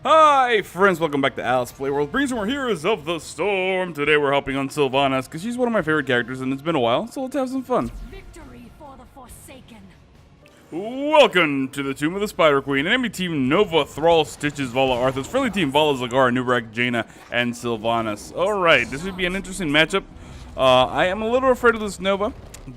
Hi friends, welcome back to Alice Playworld, brings more Heroes of the Storm. Today we're helping on Sylvanas, because she's one of my favorite characters and it's been a while, so let's have some fun. Victory for the Forsaken. Welcome to the Tomb of the Spider Queen. Enemy team Nova, Thrall, Stitches, Vala, Arthas. Friendly team Vala, Zagar, Nubrak, Jaina, and Sylvanas. Alright, this would be an interesting matchup. I am a little afraid of this Nova,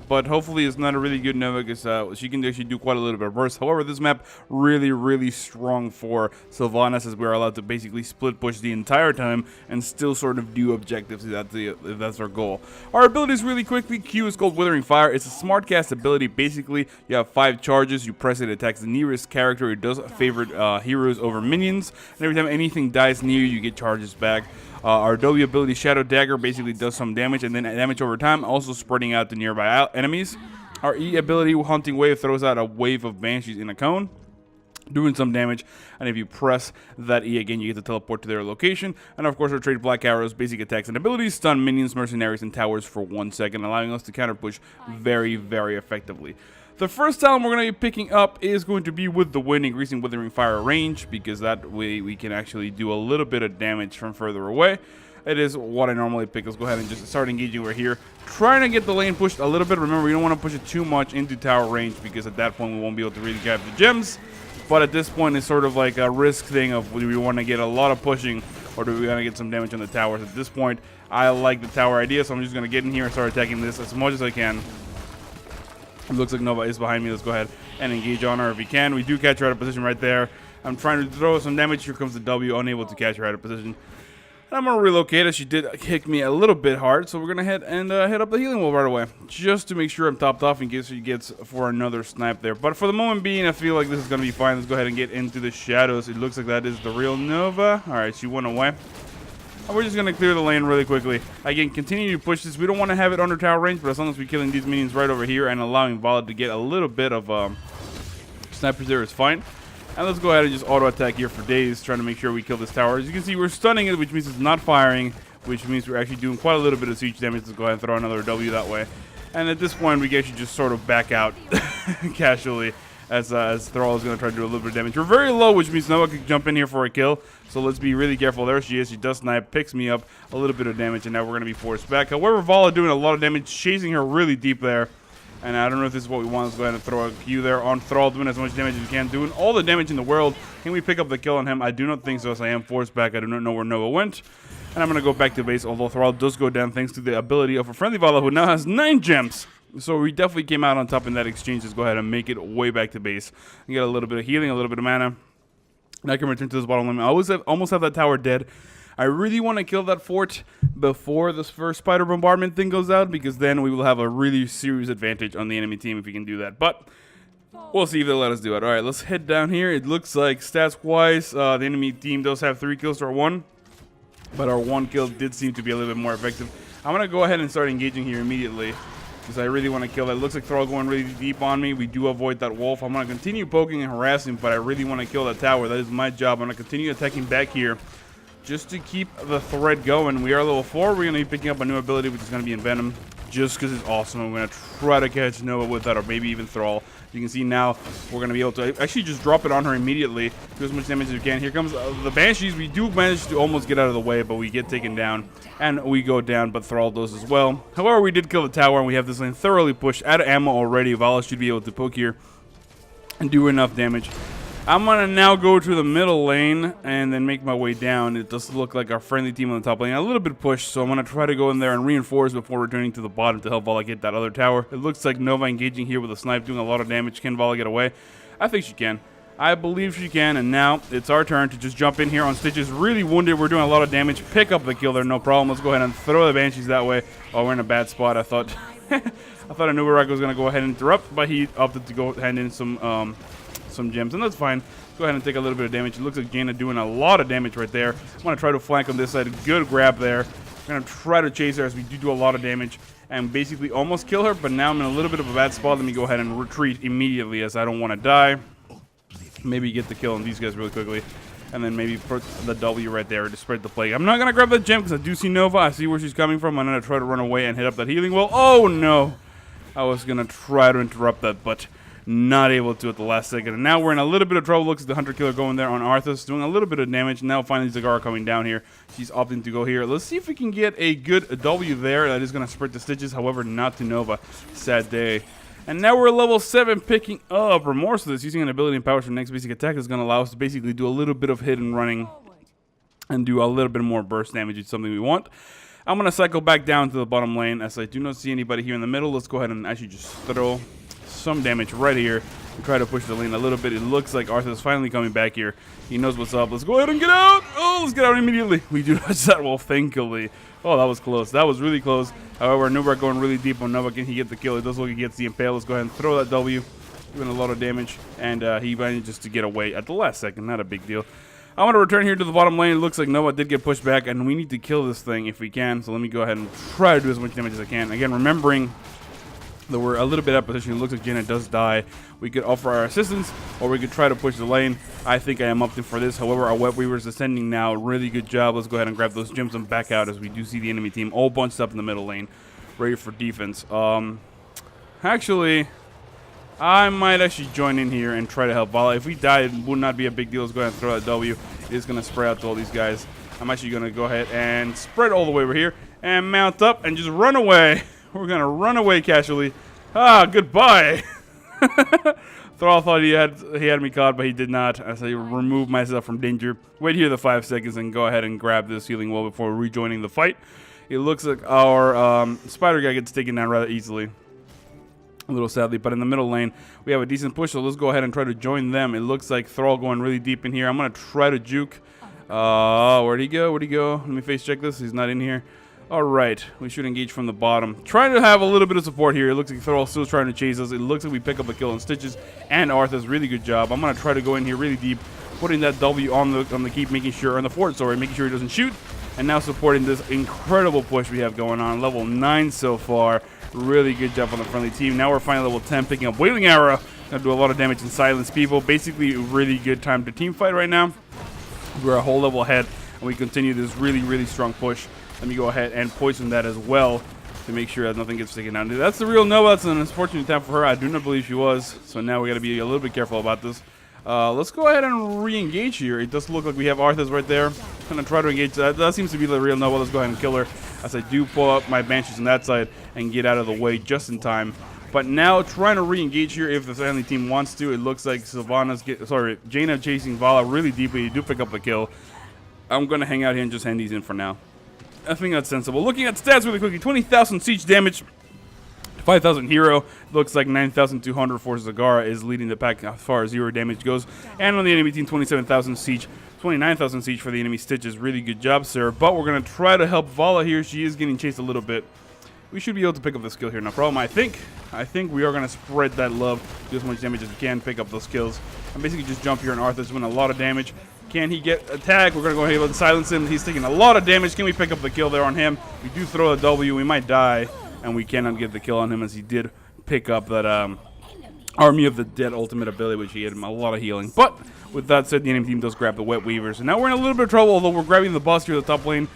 but hopefully it's not a really good Nova because she can actually do quite a little bit of burst. However, this map really strong for Sylvanas, as we're allowed to basically split push the entire time and still sort of do objectives if that's our goal. Our abilities really quickly. Q is called Withering Fire. It's a smart cast ability. Basically, you have 5 charges. You press it, attacks the nearest character. It does favorite heroes over minions. And every time anything dies near you, you get charges back. Our W ability, Shadow Dagger, basically does some damage and then damage over time, also spreading out to nearby enemies. Our E ability, Hunting Wave, throws out a wave of banshees in a cone, doing some damage. And if you press that E again, you get to teleport to their location. And of course, our trade Black Arrows, basic attacks and abilities, stun minions, mercenaries, and towers for 1 second, allowing us to counter push very effectively. The first talent we're going to be picking up is going to be with the wind, increasing Withering Fire range, because that way we can actually do a little bit of damage from further away. It is what I normally pick. Let's go ahead and just start engaging over here. Trying to get the lane pushed a little bit. Remember, we don't want to push it too much into tower range, because at that point we won't be able to really grab the gems. But at this point, it's sort of like a risk thing of, do we want to get a lot of pushing, or do we want to get some damage on the towers? At this point, I like the tower idea, so I'm just going to get in here and start attacking this as much as I can. It looks like Nova is behind me. Let's go ahead and engage on her if we can. We do catch her out of position right there. I'm trying to throw some damage. Here comes the W, unable to catch her out of position. And I'm going to relocate her. She did kick me a little bit hard, so we're going to head and hit up the healing wall right away, just to make sure I'm topped off in case she gets for another snipe there. But for the moment being, I feel like this is going to be fine. Let's go ahead and get into the shadows. It looks like that is the real Nova. All right, she went away. We're just going to clear the lane really quickly. Again, continue to push this. We don't want to have it under tower range, but as long as we're killing these minions right over here and allowing Vala to get a little bit of snipers there is fine. And let's go ahead and just auto attack here for days, trying to make sure we kill this tower. As you can see, we're stunning it, which means it's not firing, which means we're actually doing quite a little bit of siege damage. Let's go ahead and throw another W that way. And at this point, we can actually just sort of back out casually. As Thrall is going to try to do a little bit of damage. We're very low, which means Nova could jump in here for a kill. So let's be really careful. There she is. She does snipe, picks me up, a little bit of damage, and now we're going to be forced back. However, Vala doing a lot of damage, chasing her really deep there. And I don't know if this is what we want. Let's go ahead and throw a Q there on Thrall, doing as much damage as we can, doing all the damage in the world. Can we pick up the kill on him? I do not think so, as I am forced back. I do not know where Nova went. And I'm going to go back to base, although Thrall does go down thanks to the ability of a friendly Vala, who now has 9 gems. So we definitely came out on top in that exchange. Let's go ahead and make it way back to base. And get a little bit of healing, a little bit of mana. And I can return to this bottom limit. I almost have that tower dead. I really want to kill that fort before this first spider bombardment thing goes out, because then we will have a really serious advantage on the enemy team if we can do that. But we'll see if they'll let us do it. Alright, let's head down here. It looks like stats-wise, the enemy team does have 3 kills to our 1. But our 1 kill did seem to be a little bit more effective. I'm going to go ahead and start engaging here immediately, because I really want to kill that. It looks like Thrall going really deep on me. We do avoid that wolf. I'm going to continue poking and harassing, but I really want to kill that tower. That is my job. I'm going to continue attacking back here just to keep the thread going. We are level 4. We're going to be picking up a new ability, which is going to be Envenom, just because it's awesome. I'm going to try to catch Nova with that, or maybe even Thrall. You can see now we're going to be able to actually just drop it on her immediately, do as much damage as we can. Here comes the Banshees. We do manage to almost get out of the way, but we get taken down, and we go down, but Thrall does as well. However, we did kill the tower, and we have this lane thoroughly pushed. Out of ammo already. Vala should be able to poke here and do enough damage. I'm going to now go to the middle lane and then make my way down. It does look like our friendly team on the top lane a little bit pushed, so I'm going to try to go in there and reinforce before returning to the bottom to help Vala get that other tower. It looks like Nova engaging here with a snipe, doing a lot of damage. Can Vala get away? I think she can. I believe she can, and now it's our turn to just jump in here on Stitches. Really wounded. We're doing a lot of damage. Pick up the kill there, no problem. Let's go ahead and throw the Banshees that way. Oh, we're in a bad spot. I thought I thought Anubarak was going to go ahead and interrupt, but he opted to go hand in some gems, and that's fine. Go ahead and take a little bit of damage. It looks like Jaina doing a lot of damage right there. I'm going to try to flank on this side. Good grab there. I'm going to try to chase her, as we do a lot of damage and basically almost kill her, but now I'm in a little bit of a bad spot. Let me go ahead and retreat immediately, as I don't want to die. Maybe get the kill on these guys really quickly, and then maybe put the W right there to spread the plague. I'm not going to grab that gem because I do see Nova. I see where she's coming from. I'm going to try to run away and hit up that healing wall. Oh, no. I was going to try to interrupt that, but not able to at the last second. And now we're in a little bit of trouble. Looks like the Hunter Killer going there on Arthas, doing a little bit of damage. Now finally Zagara coming down here. She's opting to go here. Let's see if we can get a good W there. That is going to sprint the Stitches, however, not to Nova. Sad day. And now we're level 7, picking up Remorseless. Using an ability and powers from next basic attack is going to allow us to basically do a little bit of hit and running and do a little bit more burst damage. It's something we want. I'm going to cycle back down to the bottom lane as I do not see anybody here in the middle. Let's go ahead and actually just throw some damage right here and try to push the lane a little bit. It looks like Arthur is finally coming back here. He knows what's up. Let's go ahead and get out. Oh, let's get out immediately. We do dodge that wall, thankfully. Oh, that was close. That was really close. However, Nubrak going really deep on Nova. Can he get the kill? It does look like he gets the impale. Let's go ahead and throw that W. Doing a lot of damage. And he manages to get away at the last second. Not a big deal. I want to return here to the bottom lane. It looks like Nova did get pushed back, and we need to kill this thing if we can. So let me go ahead and try to do as much damage as I can. Again, remembering that we're a little bit out of position. It looks like Jaina does die. We could offer our assistance, or we could try to push the lane. I think I am opting for this. However, our Web Weaver is ascending now. Really good job. Let's go ahead and grab those gems and back out, as we do see the enemy team all bunched up in the middle lane, ready for defense. Actually, I might actually join in here and try to help Vala. If we die, it would not be a big deal. Let's go ahead and throw that W. It is going to spray out to all these guys. I'm actually going to go ahead and spread all the way over here and mount up and just run away. We're going to run away casually. Ah, goodbye. Thrall thought he had me caught, but he did not. As I remove myself from danger. Wait here the 5 seconds and go ahead and grab this healing wall before rejoining the fight. It looks like our spider guy gets taken down rather easily. A little sadly, but in the middle lane, we have a decent push, so let's go ahead and try to join them. It looks like Thrall going really deep in here. I'm going to try to juke. Where'd he go? Where'd he go? Let me face check this. He's not in here. All right, we should engage from the bottom. Trying to have a little bit of support here. It looks like Thrall still trying to chase us. It looks like we pick up a kill on Stitches and Arthas. Really good job. I'm going to try to go in here really deep, putting that W on the keep, making sure, on the fort, sorry, making sure he doesn't shoot. And now supporting this incredible push we have going on. Level 9 so far. Really good job on the friendly team. Now we're finally level 10, picking up Wailing Arrow. Gonna do a lot of damage and silence people. Basically, a really good time to team fight right now. We're a whole level ahead, and we continue this really, really strong push. Let me go ahead and poison that as well to make sure that nothing gets taken down. That's the real Nova. That's an unfortunate time for her. I do not believe she was. So now we got to be a little bit careful about this. Let's go ahead and re-engage here. It does look like we have Arthas right there. Gonna try to engage. That seems to be the real Nova. Let's go ahead and kill her as I do pull up my Banshees on that side and get out of the way just in time. But now trying to re-engage here if the friendly team wants to. It looks like Jaina chasing Vala really deeply. You do pick up the kill. I'm gonna hang out here and just hand these in for now. I think that's sensible. Looking at stats really quickly, 20,000 siege damage, 5,000 hero. Looks like 9,200 for Zagara is leading the pack as far as hero damage goes. And on the enemy team, 27,000 siege, 29,000 siege for the enemy Stitches. Really good job, sir. But we're going to try to help Vala here. She is getting chased a little bit. We should be able to pick up the skill here, no problem. I think we are going to spread that love, do as much damage as we can, pick up those kills. And basically just jump here, and Arthur's doing a lot of damage. Can he get attacked? We're going to go ahead and silence him. He's taking a lot of damage. Can we pick up the kill there on him? We do throw a W. We might die, and we cannot get the kill on him as he did pick up that Army of the Dead ultimate ability, which he had him a lot of healing. But with that said, the enemy team does grab the Wet Weavers. And now we're in a little bit of trouble, although we're grabbing the boss here at the top lane.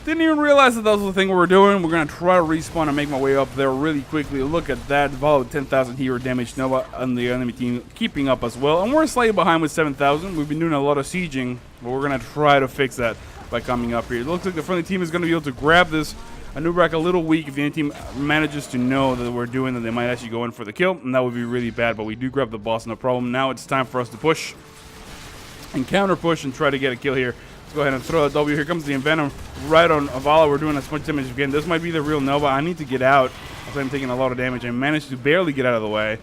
Didn't even realize that was the thing we were doing. We're going to try to respawn and make my way up there really quickly. Look at that. Vala with 10,000 hero damage. Nova on the enemy team keeping up as well. And we're slightly behind with 7,000. We've been doing a lot of sieging, but we're going to try to fix that by coming up here. It looks like the friendly team is going to be able to grab this. Nubrak a little weak. If the enemy team manages to know that we're doing that, they might actually go in for the kill, and that would be really bad. But we do grab the boss, no problem. Now it's time for us to push and counter push and try to get a kill here. Let's go ahead and throw a W. Here comes the Envenom right on Vala. We're doing as much damage as we can. This might be the real Nova. I need to get out as I'm taking a lot of damage. I managed to barely get out of the way.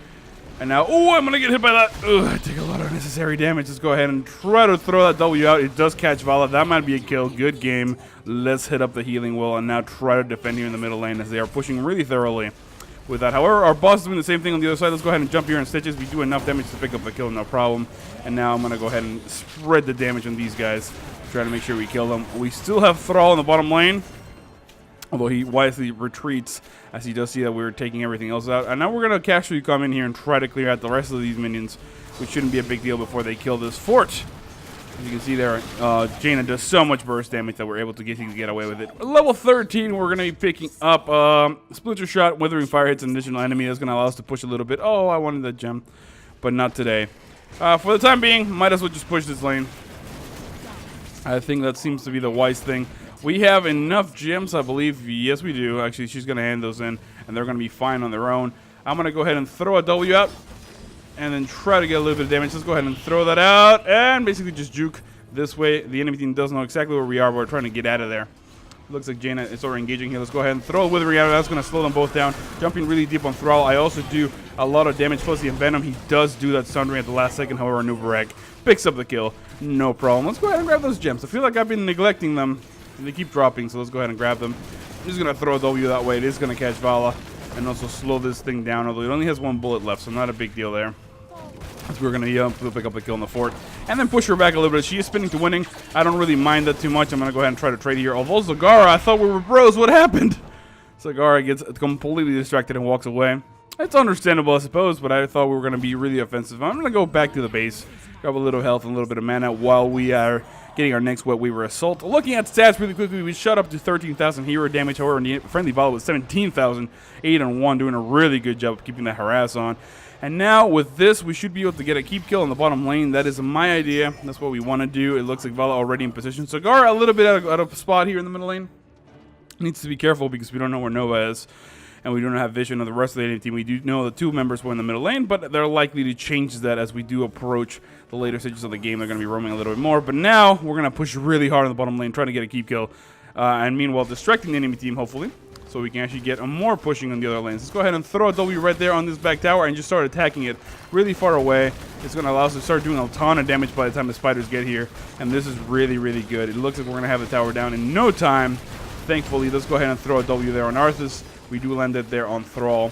And now, oh, I'm going to get hit by that. Ugh, I take a lot of unnecessary damage. Let's go ahead and try to throw that W out. It does catch Vala. That might be a kill. Good game. Let's hit up the healing wall and now try to defend here in the middle lane as they are pushing really thoroughly with that. However, our boss is doing the same thing on the other side. Let's go ahead and jump here in Stitches. We do enough damage to pick up a kill, no problem. And now I'm going to go ahead and spread the damage on these guys. Try to make sure we kill them. We still have Thrall in the bottom lane, although he wisely retreats as he does see that we're taking everything else out. And now we're going to casually come in here and try to clear out the rest of these minions, which shouldn't be a big deal before they kill this fort. As you can see there, Jaina does so much burst damage that we're able to get away with it. Level 13, we're going to be picking up Splinter Shot, Withering Fire hits an additional enemy. That's going to allow us to push a little bit. Oh, I wanted that gem, but not today. For the time being, might as well just push this lane. I think that seems to be the wise thing. We have enough gems, I believe. Yes, we do. Actually, she's going to hand those in, and they're going to be fine on their own. I'm going to go ahead and throw a W out, and then try to get a little bit of damage. Let's go ahead and throw that out, and basically just juke this way. The enemy team doesn't know exactly where we are, but we're trying to get out of there. Looks like Jaina is already engaging here. Let's go ahead and throw a Withering out. That's going to slow them both down. Jumping really deep on Thrall. I also do a lot of damage. Plus the Envenom. He does do that Sundering at the last second. However, Nubarek picks up the kill. No problem. Let's go ahead and grab those gems. I feel like I've been neglecting them. They keep dropping, so let's go ahead and grab them. I'm just going to throw a W that way. It is going to catch Vala and also slow this thing down. Although it only has one bullet left, so not a big deal there. So we're going to pick up the kill in the fort. And then push her back a little bit. She is spinning to winning. I don't really mind that too much. I'm going to go ahead and try to trade here. Although Zagara, I thought we were bros. What happened? Zagara gets completely distracted and walks away. It's understandable, I suppose, but I thought we were going to be really offensive. I'm going to go back to the base. Grab a little health and a little bit of mana while we are getting our next Wet Weaver Assault. Looking at stats really quickly, we shot up to 13,000 hero damage. However, the friendly Vala was 17,000, 8 and 1, doing a really good job of keeping that harass on. And now with this, we should be able to get a keep kill in the bottom lane. That is my idea. That's what we want to do. It looks like Vala already in position. Zagara a little bit out of spot here in the middle lane. Needs to be careful because we don't know where Nova is. And we don't have vision of the rest of the enemy team. We do know the two members were in the middle lane, but they're likely to change that as we do approach the later stages of the game. They're going to be roaming a little bit more. But now we're going to push really hard in the bottom lane, trying to get a keep kill. And meanwhile, distracting the enemy team, hopefully. So we can actually get a more pushing on the other lanes. Let's go ahead and throw a W right there on this back tower and just start attacking it really far away. It's going to allow us to start doing a ton of damage by the time the spiders get here. And this is really, really good. It looks like we're going to have the tower down in no time. Thankfully, let's go ahead and throw a W there on Arthas. We do land it there on Thrall.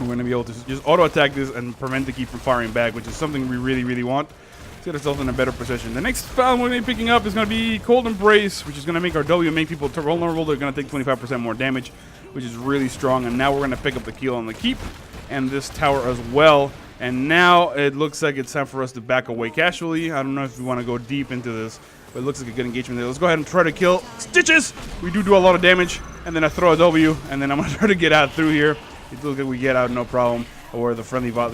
We're going to be able to just auto-attack this and prevent the keep from firing back, which is something we really, really want. Let's get ourselves in a better position. The next spell we're going to be picking up is going to be Cold Embrace, which is going to make our W make people vulnerable. They're going to take 25% more damage, which is really strong. And now we're going to pick up the kill on the keep and this tower as well. And now it looks like it's time for us to back away casually. I don't know if we want to go deep into this, but it looks like a good engagement there. Let's go ahead and try to kill Stitches. We do a lot of damage. And then I throw a W, and then I'm going to try to get out through here. It looks like we get out no problem. Or the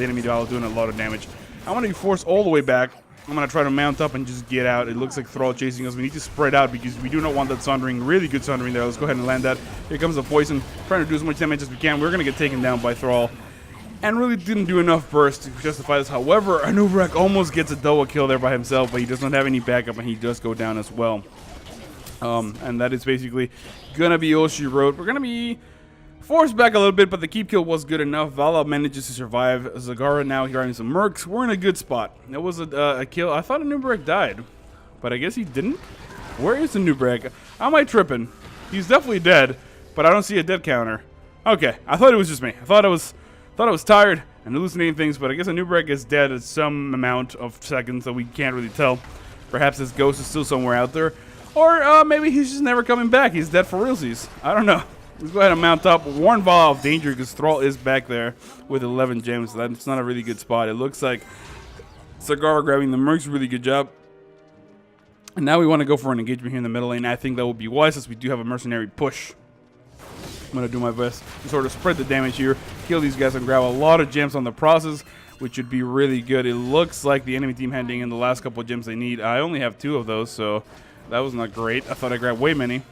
enemy Vala doing a lot of damage. I want to be forced all the way back. I'm going to try to mount up and just get out. It looks like Thrall chasing us. We need to spread out because we do not want that Sundering. Really good Sundering there. Let's go ahead and land that. Here comes the Poison. Trying to do as much damage as we can. We're going to get taken down by Thrall. And really didn't do enough burst to justify this. However, Anubarak almost gets a double kill there by himself, but he does not have any backup, and he does go down as well. And that is basically gonna be all she wrote. We're gonna be forced back a little bit, but the keep kill was good enough. Vala manages to survive. Zagara now grabbing some mercs. We're in a good spot. It was a kill. I thought Anubarak died, but I guess he didn't. Where is Anubarak? Am I tripping? He's definitely dead, but I don't see a dead counter. Okay, I thought it was just me. I thought I was tired and hallucinating things, but I guess Anubarak is dead at some amount of seconds that we can't really tell. Perhaps his ghost is still somewhere out there. Or maybe he's just never coming back. He's dead for realsies. I don't know. Let's go ahead and mount up. Warn Vala of danger because Thrall is back there with 11 gems. So that's not a really good spot. It looks like Zagara grabbing the mercs. Really good job. And now we want to go for an engagement here in the middle lane. I think that would be wise since we do have a mercenary push. I'm going to do my best to sort of spread the damage here. Kill these guys and grab a lot of gems on the process, which would be really good. It looks like the enemy team handing in the last couple of gems they need. I only have 2 of those, so that was not great. I thought I grabbed way many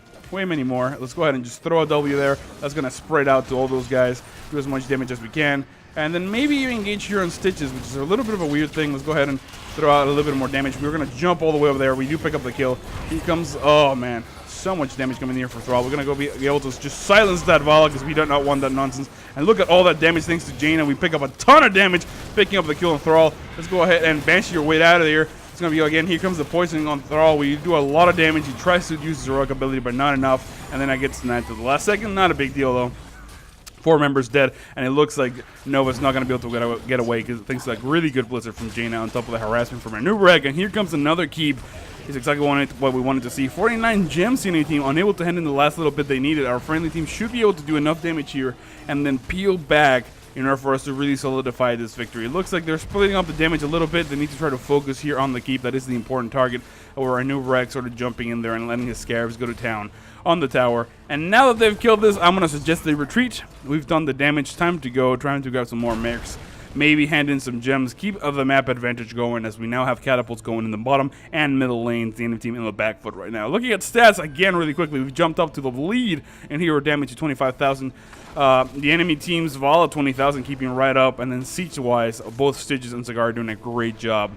more. Let's go ahead and just throw a W there. That's going to spread out to all those guys. Do as much damage as we can. And then maybe even engage here on Stitches, which is a little bit of a weird thing. Let's go ahead and throw out a little bit more damage. We're going to jump all the way over there. We do pick up the kill. Here comes, oh man, so much damage coming here for Thrall. We're going to go be able to just silence that Vala because we do not want that nonsense. And look at all that damage thanks to Jaina. We pick up a ton of damage picking up the kill on Thrall. Let's go ahead and Banshee your way out of there. It's going to be, again, here comes the poisoning on Thrall. We do a lot of damage. He tries to use his heroic ability, but not enough. And then I get sniped to the last second. Not a big deal, though. 4 members dead, and it looks like Nova's not going to be able to get away because things like really good Blizzard from Jaina on top of the harassment from Anubarak. And here comes another keep. It's exactly what we wanted to see. 49 gems in a team, unable to hand in the last little bit they needed. Our friendly team should be able to do enough damage here and then peel back in order for us to really solidify this victory. It looks like they're splitting up the damage a little bit. They need to try to focus here on the keep. That is the important target. Or our new Rex sort of jumping in there and letting his Scarabs go to town on the tower. And now that they've killed this, I'm going to suggest they retreat. We've done the damage. Time to go. Trying to grab some more mercs. Maybe hand in some gems. Keep the map advantage going as we now have catapults going in the bottom and middle lanes. The enemy team in the back foot right now. Looking at stats again really quickly. We've jumped up to the lead in hero damage to 25,000. The enemy team's Vala 20,000 keeping right up. And then siege-wise, both Stitches and Cigar are doing a great job.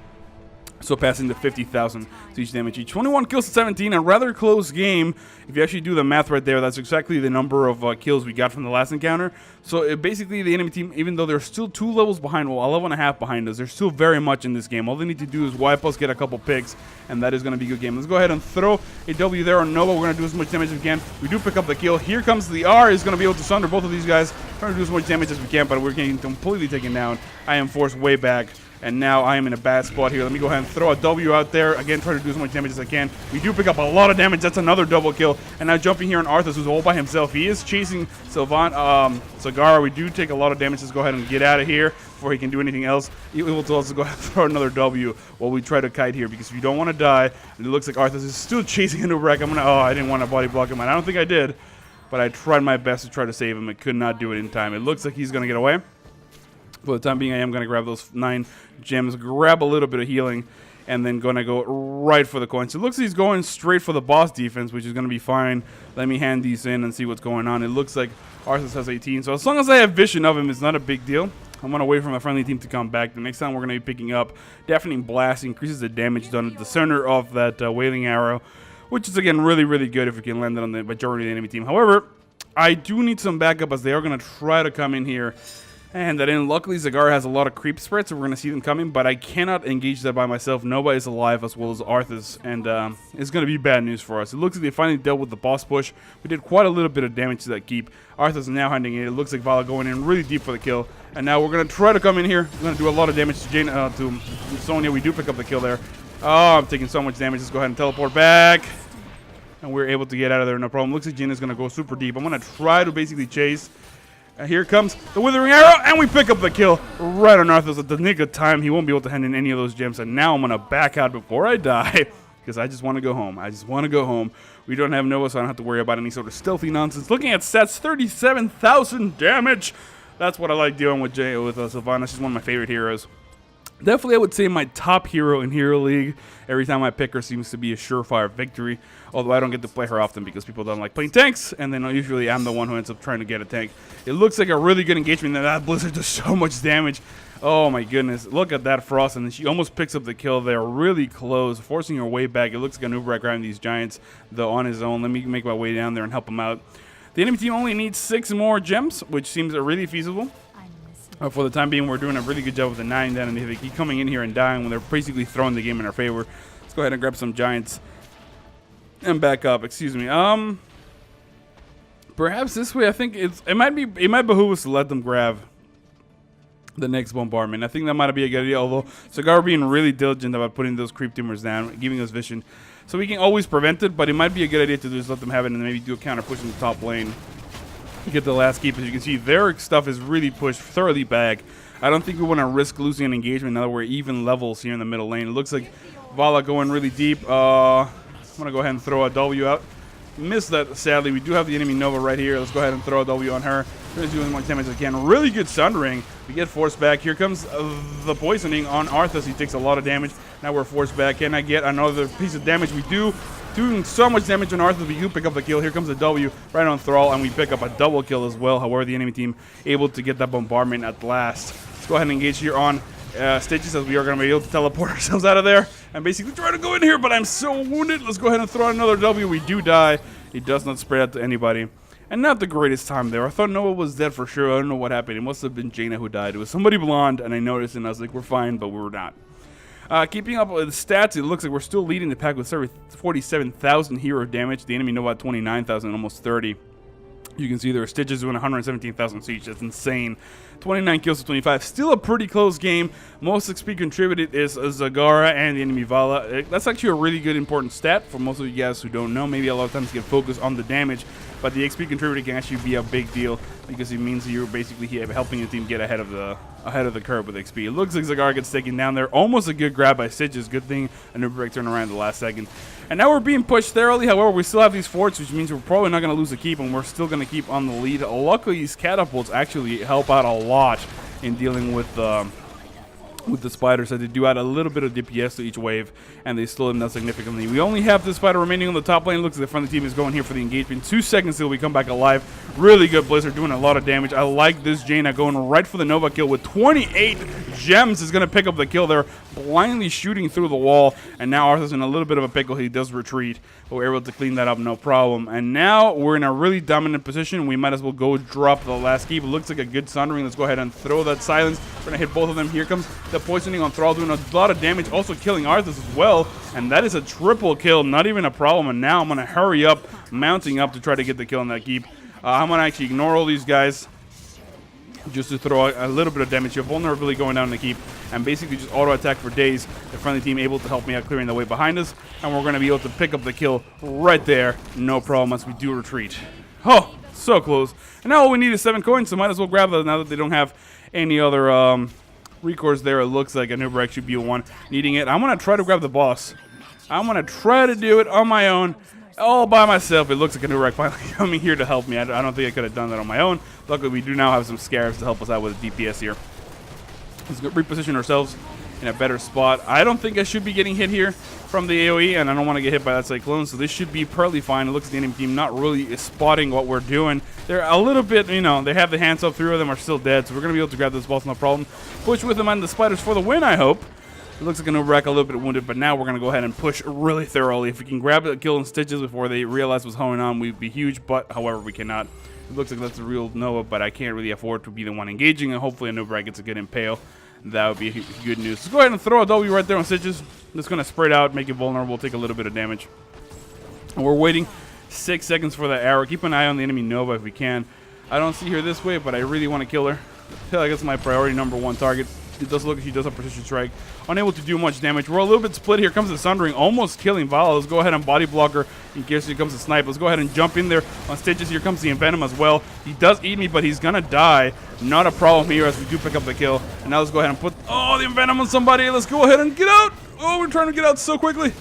So passing the 50,000 siege damage each. 21 kills to 17, a rather close game. If you actually do the math right there, that's exactly the number of kills we got from the last encounter. So basically the enemy team, even though they're still 2 levels behind, well, 11.5 behind us, they're still very much in this game. All they need to do is wipe us, get a couple picks, and that is going to be a good game. Let's go ahead and throw a W there on Nova. We're going to do as much damage as we can. We do pick up the kill. Here comes the R. Is going to be able to sunder both of these guys. Trying to do as much damage as we can, but we're getting completely taken down. I am forced way back. And now I am in a bad spot here. Let me go ahead and throw a W out there. Again, try to do as much damage as I can. We do pick up a lot of damage. That's another double kill. And now jumping here on Arthas, who's all by himself. He is chasing Cigar. We do take a lot of damage. Let's go ahead and get out of here before he can do anything else. He will tell us to go ahead and throw another W while we try to kite here, because if you don't want to die, and it looks like Arthas is still chasing into wreck. I didn't want to body block him. And I don't think I did, but I tried my best to try to save him. I could not do it in time. It looks like he's going to get away. For the time being, I am going to grab those 9 gems, grab a little bit of healing, and then going to go right for the coins. It looks like he's going straight for the boss defense, which is going to be fine. Let me hand these in and see what's going on. It looks like Arthas has 18, so as long as I have vision of him, it's not a big deal. I'm going to wait for my friendly team to come back. The next time we're going to be picking up Deafening Blast, increases the damage done at the center of that Wailing Arrow, which is, again, really, really good if we can land it on the majority of the enemy team. However, I do need some backup as they are going to try to come in here. And then luckily Zagar has a lot of creep spread, so we're going to see them coming, but I cannot engage that by myself. Nobody is alive as well as Arthas, and it's going to be bad news for us. It looks like they finally dealt with the boss push. We did quite a little bit of damage to that keep. Arthas is now hunting it. It looks like Vala going in really deep for the kill. And now we're going to try to come in here. We're going to do a lot of damage to to Sonya. We do pick up the kill there. Oh, I'm taking so much damage. Let's go ahead and teleport back. And we're able to get out of there, no problem. Looks like Jaina's going to go super deep. I'm going to try to basically chase. And here comes the Withering Arrow, and we pick up the kill right on Arthas at the nick of time. He won't be able to hand in any of those gems, and now I'm going to back out before I die, because I just want to go home. I just want to go home. We don't have Nova, so I don't have to worry about any sort of stealthy nonsense. Looking at stats, 37,000 damage. That's what I like dealing with Sylvanas. She's one of my favorite heroes. Definitely, I would say my top hero in Hero League. Every time I pick her seems to be a surefire victory. Although I don't get to play her often because people don't like playing tanks. And then usually I'm the one who ends up trying to get a tank. It looks like a really good engagement. That Blizzard does so much damage. Oh my goodness. Look at that Frost. And then she almost picks up the kill there. Really close. Forcing her way back. It looks like Anubrak grabbing these giants though on his own. Let me make my way down there and help him out. The enemy team only needs 6 more gems, which seems really feasible. For the time being, we're doing a really good job with the 9 then, and if they keep coming in here and dying when they're basically throwing the game in our favor. Let's go ahead and grab some giants and back up. Excuse me. Perhaps this way. I think it might behoove us to let them grab the next bombardment. I think that might be a good idea. Although Cigar being really diligent about putting those creep tumors down, giving us vision, so we can always prevent it. But it might be a good idea to just let them have it and maybe do a counter push in the top lane. Get the last keep. As you can see, their stuff is really pushed thoroughly back. I don't think we want to risk losing an engagement now that we're even levels here in the middle lane. It looks like Vala going really deep. I'm going to go ahead and throw a W out. Missed that, sadly. We do have the enemy Nova right here. Let's go ahead and throw a W on her. We're going to do as much damage as we can. Really good sundering. We get forced back. Here comes the poisoning on Arthas. He takes a lot of damage. Now we're forced back. Can I get another piece of damage? We do. Doing so much damage on Arthas, we do pick up the kill. Here comes a W right on Thrall, and we pick up a double kill as well. However, the enemy team able to get that bombardment at last. Let's go ahead and engage here on Stitches, as we are going to be able to teleport ourselves out of there and basically try to go in here, but I'm so wounded. Let's go ahead and throw another W. We do die. It does not spread out to anybody. And not the greatest time there. I thought Noah was dead for sure. I don't know what happened. It must have been Jaina who died. It was somebody blonde, and I noticed, and I was like, we're fine, but we were not. Keeping up with the stats, it looks like we're still leading the pack with 47,000 hero damage. The enemy Nova at 29,000, almost 30. You can see there are Stitches doing 117,000 siege. That's insane. 29 kills to 25. Still a pretty close game. Most XP contributed is Zagara and the enemy Vala. That's actually a really good important stat for most of you guys who don't know. Maybe a lot of times get focused on the damage, but the XP contributed can actually be a big deal because it means you're basically helping your team get ahead of the curve with XP. It looks like Zagara gets taken down there. Almost a good grab by Stitches. Good thing a new break turned around at the last second. And now we're being pushed thoroughly. However, we still have these forts, which means we're probably not going to lose a keep, and we're still going to keep on the lead. Luckily, these catapults actually help out a lot in dealing with the spiders, as they do add a little bit of DPS to each wave, and they slow them down significantly. We only have this spider remaining on the top lane. Looks like the friendly team is going here for the engagement. 2 seconds till we come back alive. Really good Blizzard, doing a lot of damage. I like this Jaina going right for the Nova kill with 28 gems. Is going to pick up the kill there, blindly shooting through the wall, and now Arthur's in a little bit of a pickle. He does retreat, but we're able to clean that up, no problem. And now we're in a really dominant position. We might as well go drop the last keep. It looks like a good sundering. Let's go ahead and throw that silence. We're going to hit both of them. Here comes the poisoning on Thrall, doing a lot of damage, also killing Arthas as well, and that is a triple kill, not even a problem. And now I'm going to hurry up, mounting up to try to get the kill on that keep. I'm going to actually ignore all these guys just to throw a little bit of damage here. Vulnerability going down in the keep, and basically just auto attack for days. The friendly team able to help me out clearing the way behind us, and we're going to be able to pick up the kill right there, no problem, as we do retreat. Oh, so close. And now all we need is 7 coins, so might as well grab those now that they don't have any other recourse there. It looks like a Nubrek should be one needing it. I'm going to try to grab the boss. I'm going to try to do it on my own, all by myself. It looks like a Nubrek finally coming here to help me. I don't think I could have done that on my own. Luckily, we do now have some scarabs to help us out with the DPS here. Let's go reposition ourselves in a better spot. I don't think I should be getting hit here from the AoE, and I don't want to get hit by that cyclone, so this should be perfectly fine. It looks like the enemy team not really spotting what we're doing. They're a little bit, you know, they have the hands up. 3 of them are still dead, so we're going to be able to grab this boss, no problem. Push with them on the spiders for the win, I hope. It looks like an Uberak a little bit wounded, but now we're going to go ahead and push really thoroughly. If we can grab a kill in Stitches before they realize what's going on, we'd be huge, but however, we cannot. It looks like that's a real Noah, but I can't really afford to be the one engaging, and hopefully a Uberak gets a good impale. That would be good news. Let's go ahead and throw a W right there on Stitches. It's going to spread out, make it vulnerable, take a little bit of damage. And we're waiting 6 seconds for that arrow. Keep an eye on the enemy Nova if we can. I don't see her this way, but I really want to kill her. I feel like that's my priority #1 target. It does look like she does have precision strike. Unable to do much damage. We're a little bit split. Here comes the Sundering, almost killing Vala. Let's go ahead and body block her in case here comes the snipe. Let's go ahead and jump in there on Stitches. Here comes the Envenom as well. He does eat me, but he's gonna die. Not a problem here as we do pick up the kill. And now let's go ahead and put the Envenom on somebody. Let's go ahead and get out. Oh, we're trying to get out so quickly.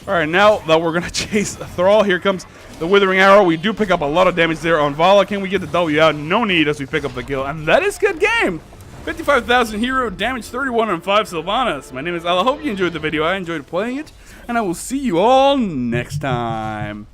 All right, now that we're gonna chase Thrall, here comes the Withering Arrow. We do pick up a lot of damage there on Vala. Can we get the W out? No need as we pick up the kill, and that is good game. 55,000 hero damage, 31 on 5 Sylvanas. My name is Al. I hope you enjoyed the video. I enjoyed playing it, and I will see you all next time.